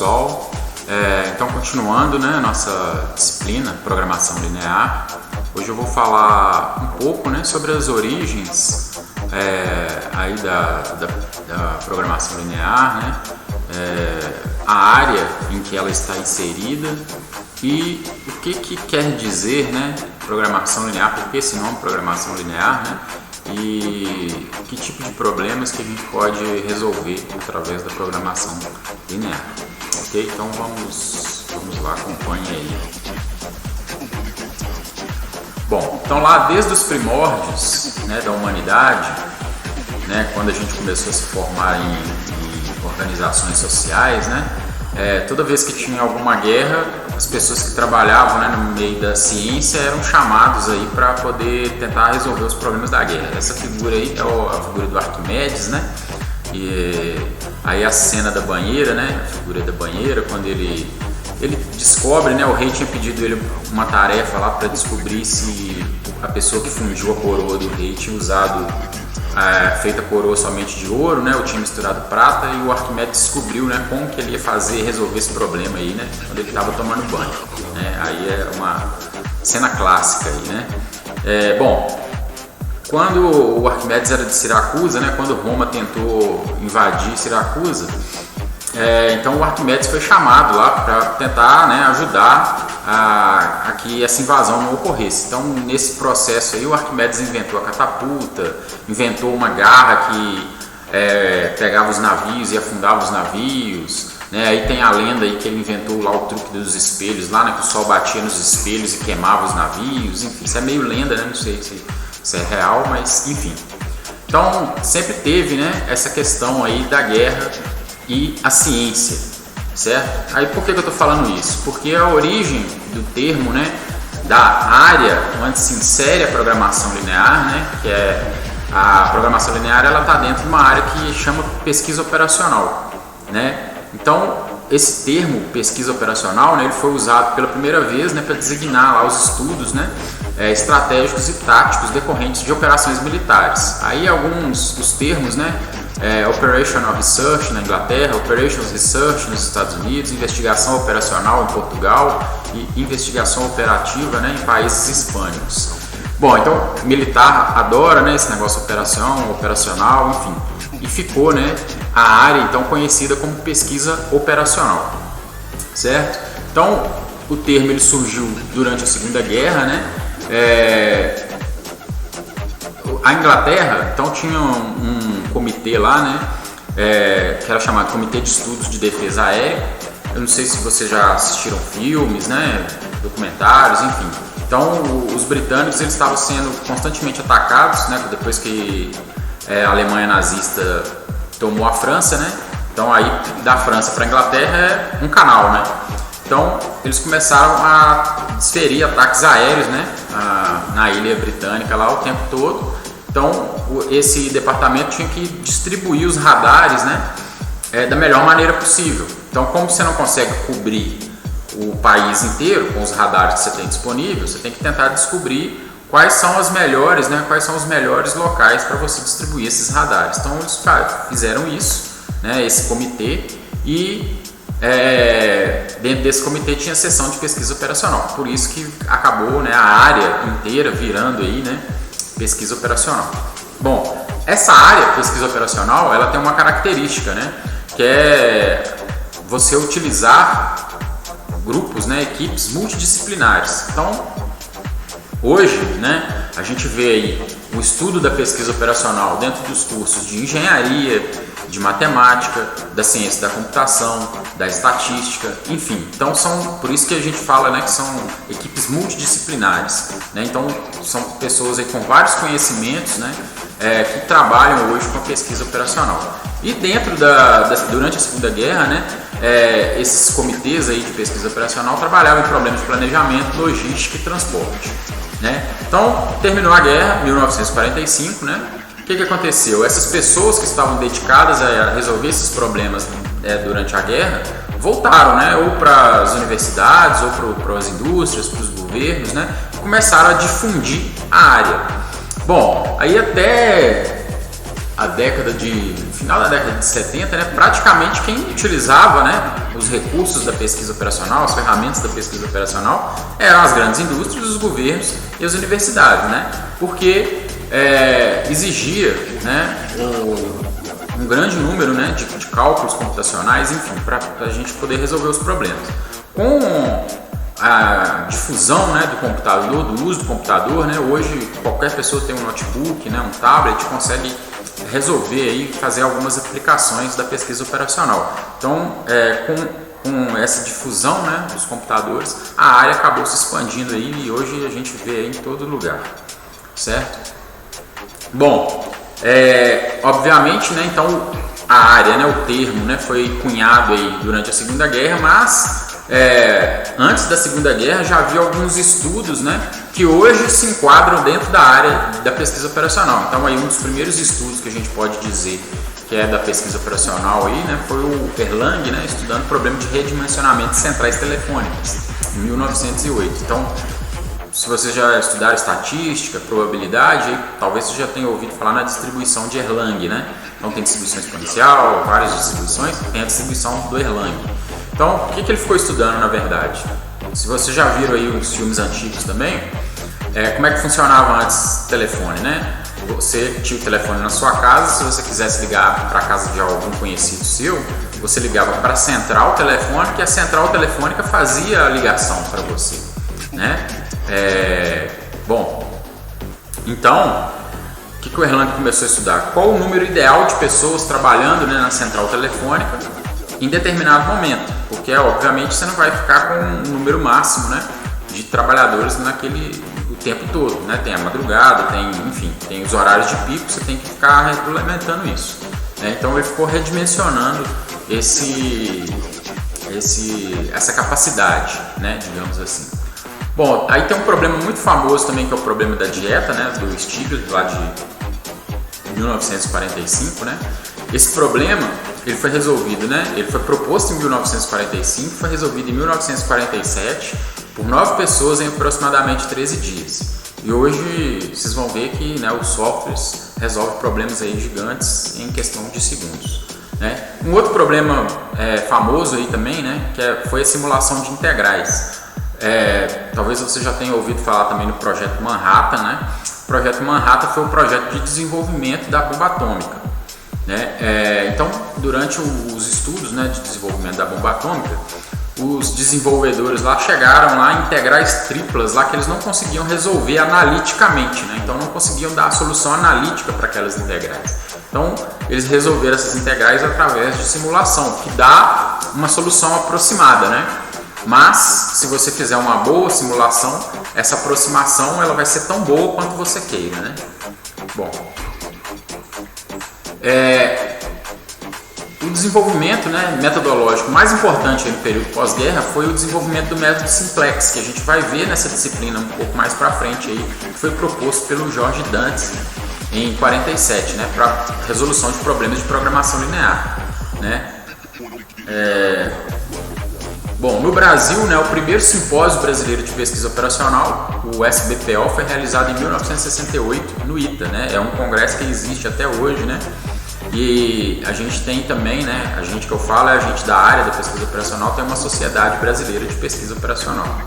pessoal. Então, continuando, né, a nossa disciplina Programação Linear, hoje eu vou falar um pouco, né, sobre as origens aí da programação linear, né, a área em que ela está inserida e o que quer dizer, né, programação linear, por que esse nome Programação Linear, né, e que tipo de problemas que a gente pode resolver através da programação linear. Ok? Então vamos lá, acompanhe aí. Bom, então lá desde os primórdios, né, da humanidade, né, quando a gente começou a se formar em organizações sociais, né, toda vez que tinha alguma guerra, as pessoas que trabalhavam, né, no meio da ciência eram chamados aí para poder tentar resolver os problemas da guerra. Essa figura aí é a figura do Arquimedes, né? E aí a cena da banheira, né? A figura da banheira, quando ele descobre, né? O rei tinha pedido ele uma tarefa lá para descobrir se a pessoa que fundiu a coroa do rei tinha usado feita a coroa somente de ouro, né? Ou tinha misturado prata, e o Arquimedes descobriu, né, como que ele ia resolver esse problema aí, né? Quando ele estava tomando banho, né? Aí é uma cena clássica aí, né? Bom, quando o Arquimedes era de Siracusa, né, quando Roma tentou invadir Siracusa, então o Arquimedes foi chamado lá para tentar, né, ajudar a que essa invasão não ocorresse. Então, nesse processo aí, o Arquimedes inventou a catapulta, inventou uma garra que pegava os navios e afundava os navios, né? Aí tem a lenda aí que ele inventou lá o truque dos espelhos, lá, né, que o sol batia nos espelhos e queimava os navios. Enfim, isso é meio lenda, né? Não sei se é real, mas enfim. Então, sempre teve, né, essa questão aí da guerra e a ciência, certo? Aí por que eu estou falando isso? Porque a origem do termo, né, da área onde se insere a programação linear, né, que é a programação linear, ela está dentro de uma área que chama pesquisa operacional, né? Então, esse termo pesquisa operacional, né, ele foi usado pela primeira vez, né, para designar lá os estudos, né, estratégicos e táticos decorrentes de operações militares. Aí alguns dos termos, né, Operational Research na Inglaterra, Operations Research nos Estados Unidos, investigação operacional em Portugal e investigação operativa, né, em países hispânicos. Bom, então militar adora, né, esse negócio operacional, enfim, e ficou, né, a área então conhecida como pesquisa operacional, certo? Então o termo ele surgiu durante a Segunda Guerra, né? A Inglaterra então tinha um comitê lá, né, que era chamado Comitê de Estudos de Defesa Aérea. Eu não sei se vocês já assistiram filmes, né, documentários, enfim. Então os britânicos eles estavam sendo constantemente atacados, né, depois que a Alemanha nazista tomou a França, né? Então aí da França para a Inglaterra é um canal, né? Então eles começaram a desferir ataques aéreos, né, na ilha britânica lá o tempo todo. Então esse departamento tinha que distribuir os radares, né, da melhor maneira possível. Então, como você não consegue cobrir o país inteiro com os radares que você tem disponível, você tem que tentar descobrir quais são as melhores, né, quais são os melhores locais para você distribuir esses radares. Então eles fizeram isso, né, esse comitê, e dentro desse comitê tinha a seção de pesquisa operacional. Por isso que acabou, né, a área inteira virando aí, né, pesquisa operacional. Bom, essa área pesquisa operacional ela tem uma característica, né, que é você utilizar grupos, né, equipes multidisciplinares. Então hoje, né, a gente vê aí o estudo da pesquisa operacional dentro dos cursos de engenharia, de matemática, da ciência da computação, da estatística, enfim. Então por isso que a gente fala, né, que são equipes multidisciplinares, né? Então são pessoas aí com vários conhecimentos, né, que trabalham hoje com a pesquisa operacional. E durante a Segunda Guerra, né, esses comitês aí de pesquisa operacional trabalhavam em problemas de planejamento, logística e transporte, né? Então terminou a guerra, 1945, né? O que aconteceu? Essas pessoas que estavam dedicadas a resolver esses problemas durante a guerra voltaram, né, ou para as universidades, ou para as indústrias, para os governos, né, e começaram a difundir a área. Bom, aí até final da década de 70, né, praticamente quem utilizava, né, os recursos da pesquisa operacional, as ferramentas da pesquisa operacional, eram as grandes indústrias, os governos e as universidades, né, porque exigia, né, um grande número, né, de cálculos computacionais, enfim, para a gente poder resolver os problemas. Com a difusão, né, do computador, do uso do computador, né, hoje qualquer pessoa tem um notebook, né, um tablet, consegue resolver aí, fazer algumas aplicações da pesquisa operacional. Então, com essa difusão, né, dos computadores, a área acabou se expandindo aí e hoje a gente vê em todo lugar, certo? Bom, obviamente, né, então a área, né, o termo, né, foi cunhado aí durante a Segunda Guerra, mas antes da Segunda Guerra já havia alguns estudos, né, que hoje se enquadram dentro da área da pesquisa operacional. Então aí um dos primeiros estudos que a gente pode dizer que é da pesquisa operacional aí, né, foi o Erlang, né, estudando o problema de redimensionamento de centrais telefônicas em 1908. Então, se vocês já estudaram estatística, probabilidade, aí, talvez você já tenha ouvido falar na distribuição de Erlang, né? Então tem distribuição exponencial, várias distribuições, tem a distribuição do Erlang. Então, o que ele ficou estudando na verdade? Se vocês já viram aí os filmes antigos também, como é que funcionava antes o telefone, né? Você tinha o telefone na sua casa, se você quisesse ligar para a casa de algum conhecido seu, você ligava para a central telefônica e a central telefônica fazia a ligação para você, né? Bom, então, o que o Erlang começou a estudar? Qual o número ideal de pessoas trabalhando, né, na central telefônica em determinado momento? Porque, obviamente, você não vai ficar com um número máximo, né, de trabalhadores o tempo todo, né? Tem a madrugada, enfim, tem os horários de pico, você tem que ficar regulamentando isso, né? Então, ele ficou redimensionando essa capacidade, né, digamos assim. Bom, aí tem um problema muito famoso também, que é o problema da dieta, né, do Stiglitz, lá de 1945, né? Esse problema, ele foi resolvido, né? Ele foi proposto em 1945, foi resolvido em 1947 por 9 pessoas em aproximadamente 13 dias. E hoje vocês vão ver que, né, os softwares resolvem problemas aí gigantes em questão de segundos, né? Um outro problema famoso aí também, né, foi a simulação de integrais. Talvez você já tenha ouvido falar também no projeto Manhattan, né? O projeto Manhattan foi o projeto de desenvolvimento da bomba atômica, né? Então, durante os estudos, né, de desenvolvimento da bomba atômica, os desenvolvedores lá chegaram lá a integrais triplas lá que eles não conseguiam resolver analiticamente, né? Então não conseguiam dar a solução analítica para aquelas integrais. Então eles resolveram essas integrais através de simulação, que dá uma solução aproximada, né? Mas se você fizer uma boa simulação, essa aproximação ela vai ser tão boa quanto você queira, né? Bom, o desenvolvimento, né, metodológico mais importante no período pós-guerra foi o desenvolvimento do método simplex, que a gente vai ver nessa disciplina um pouco mais para frente aí, que foi proposto pelo George Dantes em 47, né, para resolução de problemas de programação linear, né? Bom, no Brasil, né, o primeiro simpósio brasileiro de pesquisa operacional, o SBPO, foi realizado em 1968 no ITA, né? É um congresso que existe até hoje, né? E a gente tem também, né, a gente que eu falo é a gente da área da pesquisa operacional, tem uma sociedade brasileira de pesquisa operacional.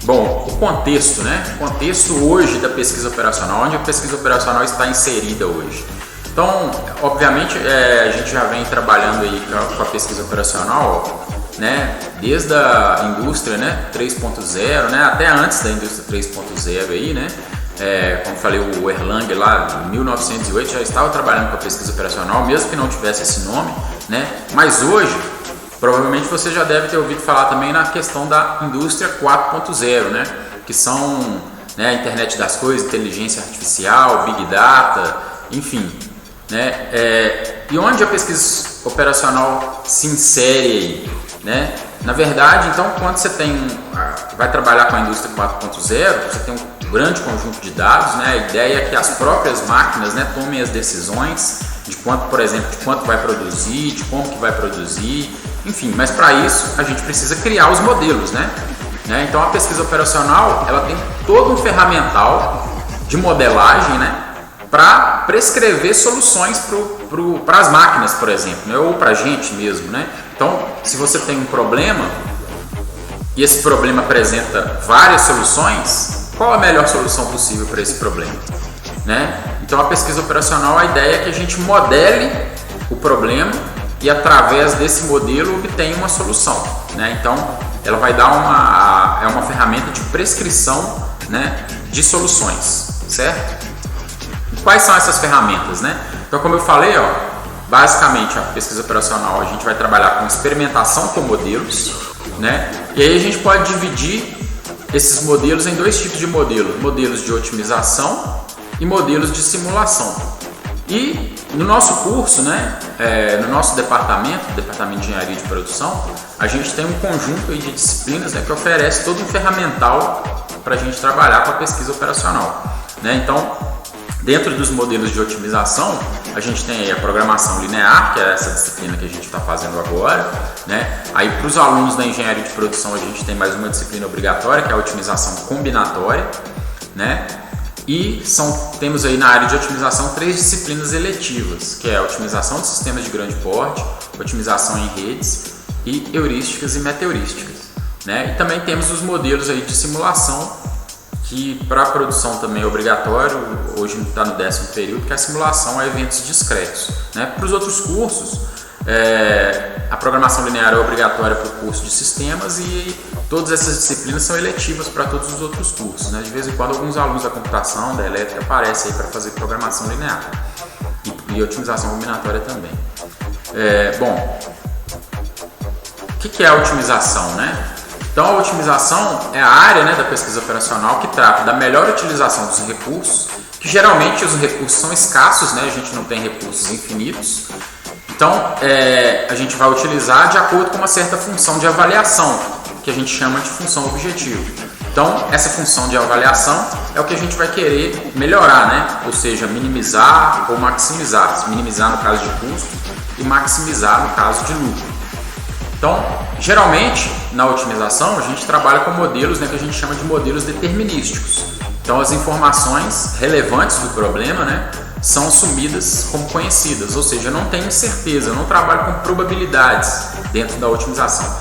Bom, o contexto, né, o contexto hoje da pesquisa operacional, onde a pesquisa operacional está inserida hoje. Então, obviamente, a gente já vem trabalhando aí com a pesquisa operacional, né, desde a indústria, né, 3.0, né, até antes da indústria 3.0 aí, né. Como falei, o Erlang lá em 1908 já estava trabalhando com a pesquisa operacional, mesmo que não tivesse esse nome, né? Mas hoje, provavelmente você já deve ter ouvido falar também na questão da indústria 4.0, né? Que são, né, a internet das coisas, inteligência artificial, big data, enfim, né? E onde a pesquisa operacional se insere aí, né? Na verdade, então, quando você vai trabalhar com a indústria 4.0, você tem um grande conjunto de dados, né? A ideia é que as próprias máquinas, né, tomem as decisões de quanto, por exemplo, de quanto vai produzir, de como que vai produzir, enfim. Mas para isso a gente precisa criar os modelos, né? Então a pesquisa operacional ela tem todo um ferramental de modelagem, né, para prescrever soluções para as máquinas, por exemplo, né? Ou para a gente mesmo, né? Então, se você tem um problema e esse problema apresenta várias soluções, qual a melhor solução possível para esse problema, né? Então, a pesquisa operacional, a ideia é que a gente modele o problema e através desse modelo obtenha uma solução, né? Então, ela vai dar uma ferramenta de prescrição, né, de soluções, certo? E quais são essas ferramentas, né? Então, como eu falei, basicamente a pesquisa operacional a gente vai trabalhar com experimentação com modelos, né? E aí a gente pode dividir esses modelos em dois tipos de modelos: modelos de otimização e modelos de simulação. E no nosso curso, né, no nosso departamento de engenharia de produção, a gente tem um conjunto aí de disciplinas, né, que oferece todo um ferramental para a gente trabalhar com a pesquisa operacional, né? Então, dentro dos modelos de otimização, a gente tem aí a programação linear, que é essa disciplina que a gente está fazendo agora, né? Aí, para os alunos da engenharia de produção, a gente tem mais uma disciplina obrigatória, que é a otimização combinatória, né? E temos aí na área de otimização 3 disciplinas eletivas, que é a otimização de sistemas de grande porte, otimização em redes e heurísticas e metaheurísticas, né? E também temos os modelos aí de simulação, que para a produção também é obrigatório, hoje está no 10º período, que é a simulação a eventos discretos, né? Para os outros cursos, a programação linear é obrigatória para o curso de sistemas e todas essas disciplinas são eletivas para todos os outros cursos, né? De vez em quando alguns alunos da computação, da elétrica aparecem aí para fazer programação linear e otimização combinatória também. Bom, o que é a otimização, né? Então, a otimização é a área, né, da pesquisa operacional que trata da melhor utilização dos recursos, que geralmente os recursos são escassos, né? A gente não tem recursos infinitos. Então, a gente vai utilizar de acordo com uma certa função de avaliação, que a gente chama de função objetivo. Então, essa função de avaliação é o que a gente vai querer melhorar, né? Ou seja, minimizar ou maximizar. Minimizar no caso de custo e maximizar no caso de lucro. Então, geralmente, na otimização, a gente trabalha com modelos, né, que a gente chama de modelos determinísticos. Então, as informações relevantes do problema, né, são assumidas como conhecidas, ou seja, eu não tenho certeza, eu não trabalho com probabilidades dentro da otimização.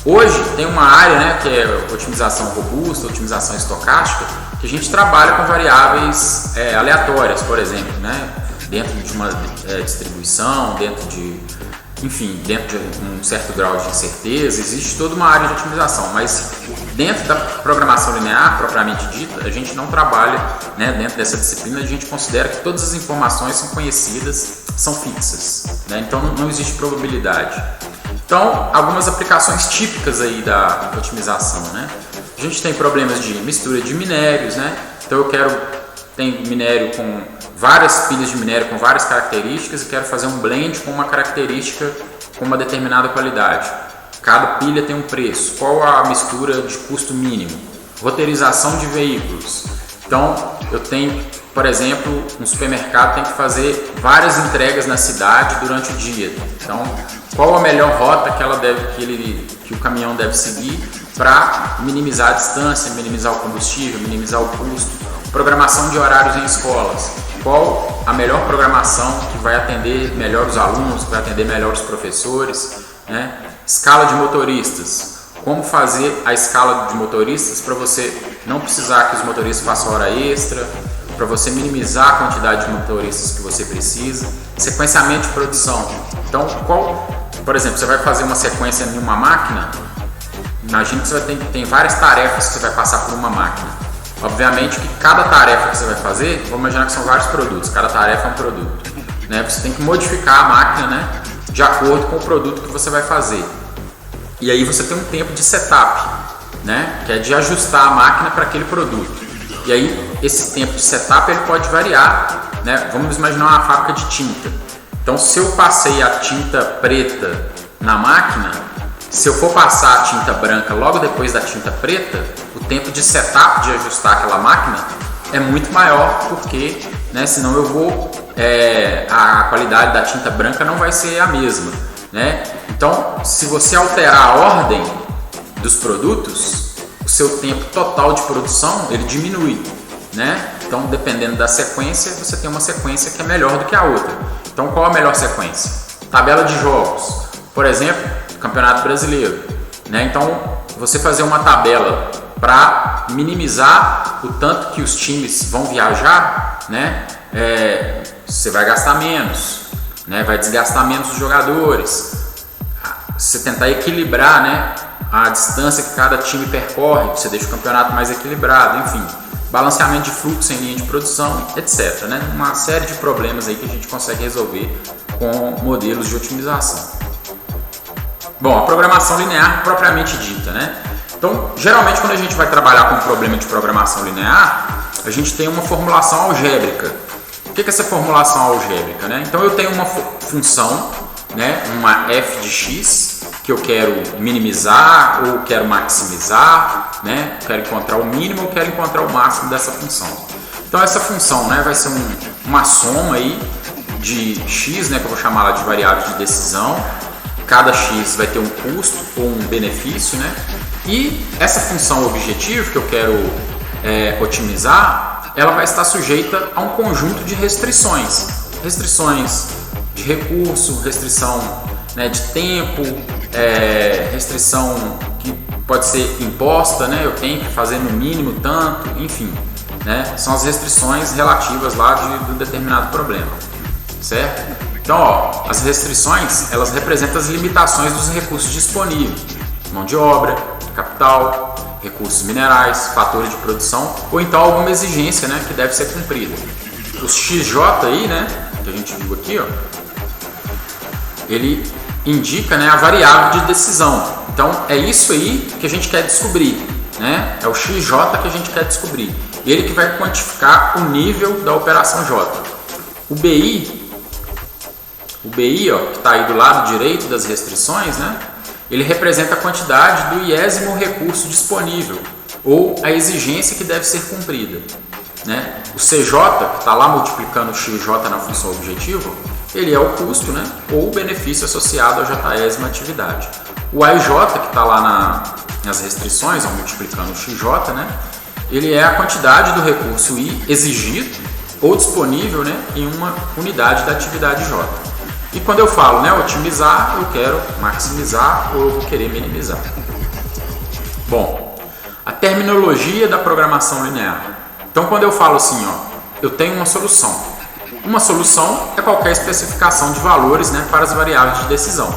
Hoje, tem uma área, né, que é otimização robusta, otimização estocástica, que a gente trabalha com variáveis aleatórias, por exemplo, né, dentro de uma distribuição, dentro de um certo grau de incerteza, existe toda uma área de otimização, mas dentro da programação linear, propriamente dita, a gente não trabalha, né, dentro dessa disciplina, a gente considera que todas as informações são conhecidas, são fixas, né? Então não existe probabilidade. Então, algumas aplicações típicas aí da otimização, né? A gente tem problemas de mistura de minérios, né? Então tem minério com várias pilhas de minério com várias características e quero fazer um blend com uma característica com uma determinada qualidade. Cada pilha tem um preço. Qual a mistura de custo mínimo? Roteirização de veículos. Então, eu tenho, por exemplo, um supermercado tem que fazer várias entregas na cidade durante o dia. Então, qual a melhor rota que o caminhão deve seguir para minimizar a distância, minimizar o combustível, minimizar o custo? Programação de horários em escolas. Qual a melhor programação que vai atender melhor os alunos, que vai atender melhor os professores, né? Escala de motoristas. Como fazer a escala de motoristas para você não precisar que os motoristas façam hora extra, para você minimizar a quantidade de motoristas que você precisa. Sequenciamento de produção. Então, por exemplo, você vai fazer uma sequência em uma máquina, imagina que você tem várias tarefas que você vai passar por uma máquina. Obviamente que cada tarefa que você vai fazer, vamos imaginar que são vários produtos, cada tarefa é um produto, né? Você tem que modificar a máquina, né, de acordo com o produto que você vai fazer. E aí você tem um tempo de setup, né, que é de ajustar a máquina para aquele produto. E aí esse tempo de setup ele pode variar, né? Vamos imaginar uma fábrica de tinta. Então, se eu passei a tinta preta na máquina, se eu for passar a tinta branca logo depois da tinta preta, o tempo de setup de ajustar aquela máquina é muito maior, porque, né, senão a qualidade da tinta branca não vai ser a mesma, né? Então, se você alterar a ordem dos produtos, o seu tempo total de produção ele diminui, né? Então, dependendo da sequência, você tem uma sequência que é melhor do que a outra. Então, qual a melhor sequência? Tabela de jogos. Por exemplo, Campeonato Brasileiro. Né? Então, você fazer uma tabela para minimizar o tanto que os times vão viajar, né? Você vai gastar menos, né? Vai desgastar menos os jogadores. Você tentar equilibrar, né, a distância que cada time percorre, você deixa o campeonato mais equilibrado, enfim, balanceamento de fluxo em linha de produção, etc. Né? Uma série de problemas aí que a gente consegue resolver com modelos de otimização. Bom, a programação linear propriamente dita, né? Então, geralmente quando a gente vai trabalhar com um problema de programação linear, a gente tem uma formulação algébrica. O que é essa formulação algébrica, né? Então eu tenho uma função, né, uma f de x, que eu quero minimizar ou quero maximizar, né? Quero encontrar o mínimo ou quero encontrar o máximo dessa função. Então essa função, né, vai ser uma soma aí de x, né, que eu vou chamar ela de variável de decisão. Cada x vai ter um custo ou um benefício, né? E essa função objetivo que eu quero otimizar, ela vai estar sujeita a um conjunto de restrições. Restrições de recurso, restrição, né, de tempo, restrição que pode ser imposta, né? Eu tenho que fazer no mínimo tanto, enfim, né? São as restrições relativas lá de um determinado problema, certo? Então, ó, as restrições, elas representam as limitações dos recursos disponíveis, mão de obra, capital, recursos minerais, fatores de produção, ou então alguma exigência, né, que deve ser cumprida. O XJ aí, né, que a gente viu aqui, ó, ele indica, né, a variável de decisão. Então é isso aí que a gente quer descobrir, né? É o XJ que a gente quer descobrir. Ele que vai quantificar o nível da operação J. O BI, ó, que está aí do lado direito das restrições, né? Ele representa a quantidade do iésimo recurso disponível ou a exigência que deve ser cumprida, né? O CJ, que está lá multiplicando o XJ na função objetivo, ele é o custo, né, ou o benefício associado à jésima atividade. O AIJ, que está lá nas restrições, ó, multiplicando o XJ, né, ele é a quantidade do recurso I exigido ou disponível, né, em uma unidade da atividade J. E quando eu falo, né, otimizar, eu quero maximizar ou eu vou querer minimizar. Bom, a terminologia da programação linear. Então, quando eu falo assim, ó, eu tenho uma solução. Uma solução é qualquer especificação de valores, né, para as variáveis de decisão.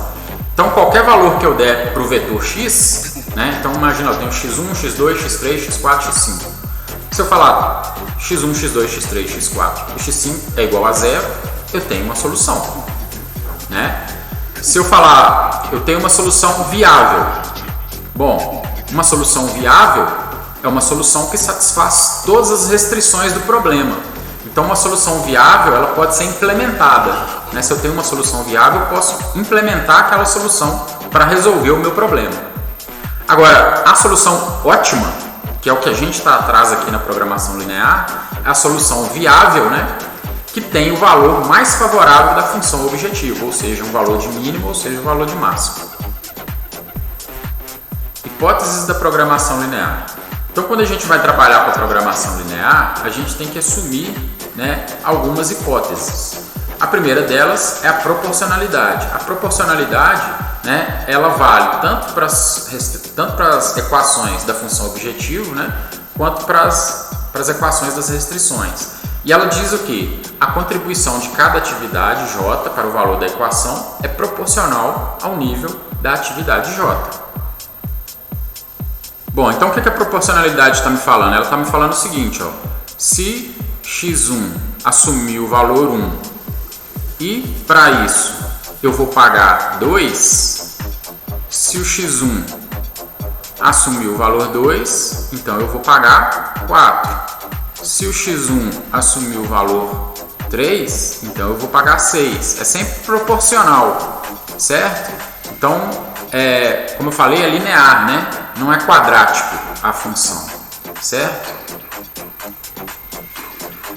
Então, qualquer valor que eu der para o vetor x, né, então imagina, eu tenho x1, x2, x3, x4, x5. Se eu falar x1, x2, x3, x4 e x5 é igual a 0, eu tenho uma solução, né? Se eu falar, eu tenho uma solução viável. Bom, uma solução viável é uma solução que satisfaz todas as restrições do problema. Então, uma solução viável, ela pode ser implementada, né? Se eu tenho uma solução viável, eu posso implementar aquela solução para resolver o meu problema. Agora, a solução ótima, que é o que a gente está atrás aqui na programação linear, é a solução viável, né, que tem o valor mais favorável da função objetivo, ou seja, um valor de mínimo, ou seja, um valor de máximo. Hipóteses da programação linear. Então, quando a gente vai trabalhar com a programação linear, a gente tem que assumir, né, algumas hipóteses. A primeira delas é a proporcionalidade. A proporcionalidade, né, ela vale tanto para as equações da função objetivo, né, quanto para as equações das restrições. E ela diz o que? A contribuição de cada atividade J para o valor da equação é proporcional ao nível da atividade J. Bom, então o que a proporcionalidade está me falando? Ela está me falando o seguinte, ó, se x1 assumir o valor 1 e para isso eu vou pagar 2, se o x1 assumir o valor 2, então eu vou pagar 4. Se o x1 assumir o valor 3, então eu vou pagar 6. É sempre proporcional, certo? Então, como eu falei, é linear, né? Não é quadrático a função, certo?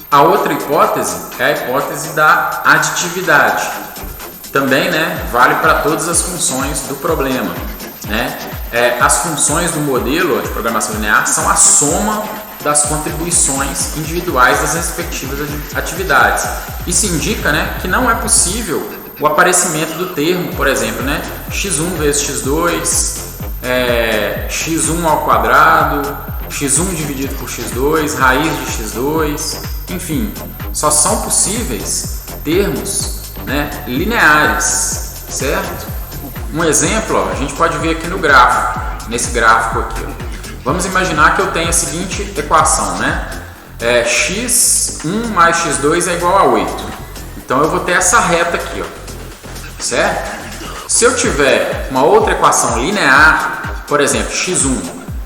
A outra hipótese é a hipótese da aditividade. Também, né, vale para todas as funções do problema, né? As funções do modelo de programação linear são a soma das contribuições individuais das respectivas atividades. Isso indica, né, que não é possível o aparecimento do termo, por exemplo, né, x1 vezes x2, x1 ao quadrado, x1 dividido por x2, raiz de x2, enfim, só são possíveis termos, né, lineares, certo? Um exemplo, ó, a gente pode ver aqui no gráfico, nesse gráfico aqui, ó. Vamos imaginar que eu tenho a seguinte equação, né? X1 mais x2 é igual a 8. Então eu vou ter essa reta aqui, ó, certo? Se eu tiver uma outra equação linear, por exemplo, x1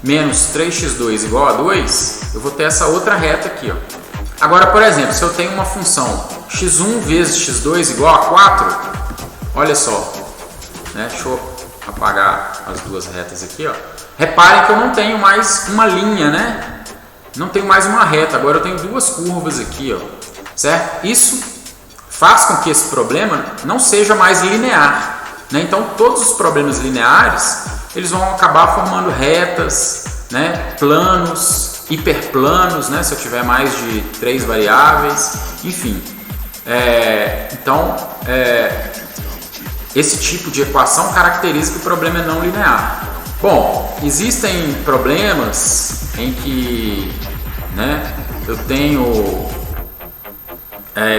menos 3x2 igual a 2, eu vou ter essa outra reta aqui, ó. Agora, por exemplo, se eu tenho uma função x1 vezes x2 igual a 4, olha só, né? Deixa eu apagar as duas retas aqui, ó. Reparem que eu não tenho mais uma linha, né? Não tenho mais uma reta, agora eu tenho duas curvas aqui, ó, certo? Isso faz com que esse problema não seja mais linear, né? Então, todos os problemas lineares, eles vão acabar formando retas, né? Planos, hiperplanos, né? Se eu tiver mais de 3 variáveis, enfim. Esse tipo de equação caracteriza que o problema é não linear. Bom, existem problemas em que, né, eu tenho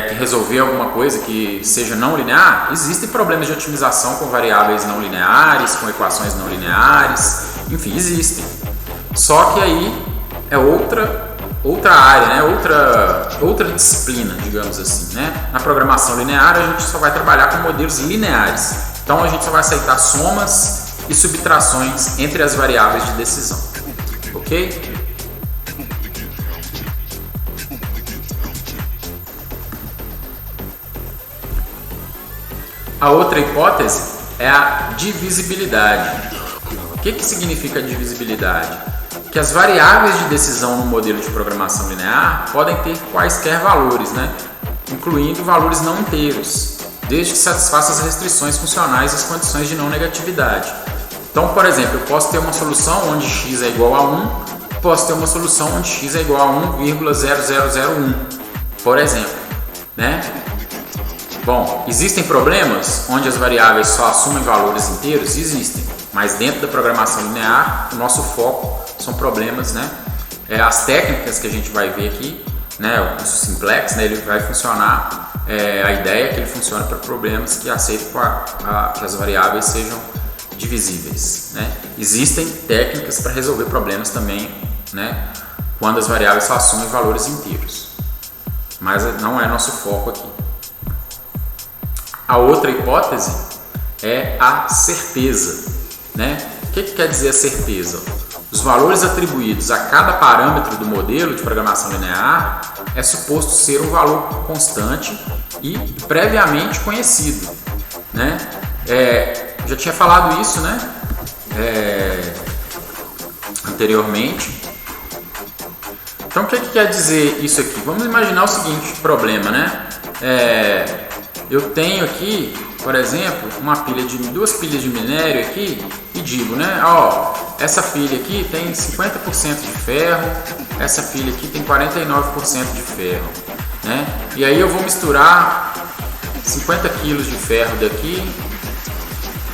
que resolver alguma coisa que seja não linear. Existem problemas de otimização com variáveis não lineares, com equações não lineares, enfim, existem. Só que aí é outra área, né, outra disciplina, digamos assim, né? Na programação linear a gente só vai trabalhar com modelos lineares. Então a gente só vai aceitar somas e subtrações entre as variáveis de decisão, ok? A outra hipótese é a divisibilidade. O que significa divisibilidade? Que as variáveis de decisão no modelo de programação linear podem ter quaisquer valores, né? Incluindo valores não inteiros, desde que satisfaça as restrições funcionais e as condições de não negatividade. Então, por exemplo, eu posso ter uma solução onde x é igual a 1, posso ter uma solução onde x é igual a 1,0001, por exemplo, né? Bom, existem problemas onde as variáveis só assumem valores inteiros? Existem, mas dentro da programação linear, o nosso foco são problemas, né? As técnicas que a gente vai ver aqui, né? O simplex, né? Ele vai funcionar, a ideia é que ele funciona para problemas que aceitam que as variáveis sejam divisíveis, né? Existem técnicas para resolver problemas também, né? Quando as variáveis só assumem valores inteiros, mas não é nosso foco aqui. A outra hipótese é a certeza, né? O que quer dizer a certeza? Os valores atribuídos a cada parâmetro do modelo de programação linear é suposto ser um valor constante e previamente conhecido, né? Já tinha falado isso, né? Anteriormente. Então, o que quer dizer isso aqui? Vamos imaginar o seguinte problema, né? Eu tenho aqui, por exemplo, duas pilhas de minério aqui e digo, né? Ó, essa pilha aqui tem 50% de ferro, essa pilha aqui tem 49% de ferro, né? E aí eu vou misturar 50 kg de ferro daqui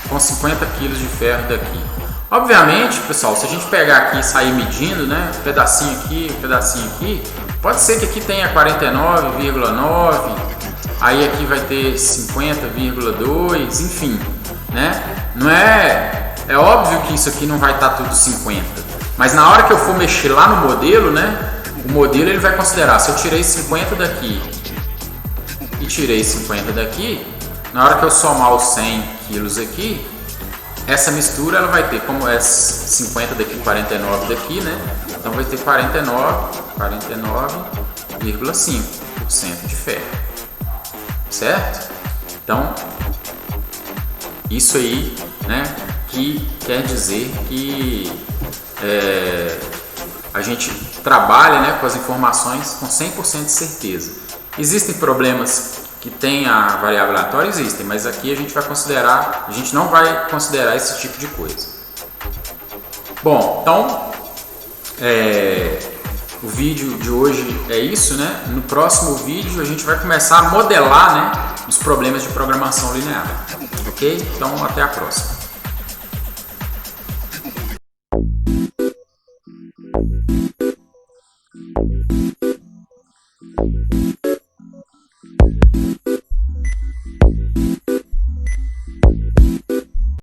com 50 kg de ferro daqui. Obviamente, pessoal, se a gente pegar aqui e sair medindo, né, um pedacinho aqui, pode ser que aqui tenha 49,9, aí aqui vai ter 50,2, enfim, né? Não é óbvio que isso aqui não vai estar tudo 50, mas na hora que eu for mexer lá no modelo, né, o modelo ele vai considerar, se eu tirei 50 daqui e tirei 50 daqui, na hora que eu somar os 100 quilos aqui, essa mistura ela vai ter, como é 50 daqui, 49 daqui, né? Então vai ter 49,5% de ferro, certo? Então, isso aí, né, que quer dizer que a gente trabalha, né, com as informações com 100% de certeza. Existem problemas que tem a variável aleatória? Existem, mas aqui a gente não vai considerar esse tipo de coisa. Bom, então o vídeo de hoje é isso, né? No próximo vídeo a gente vai começar a modelar, né, os problemas de programação linear. Ok? Então até a próxima.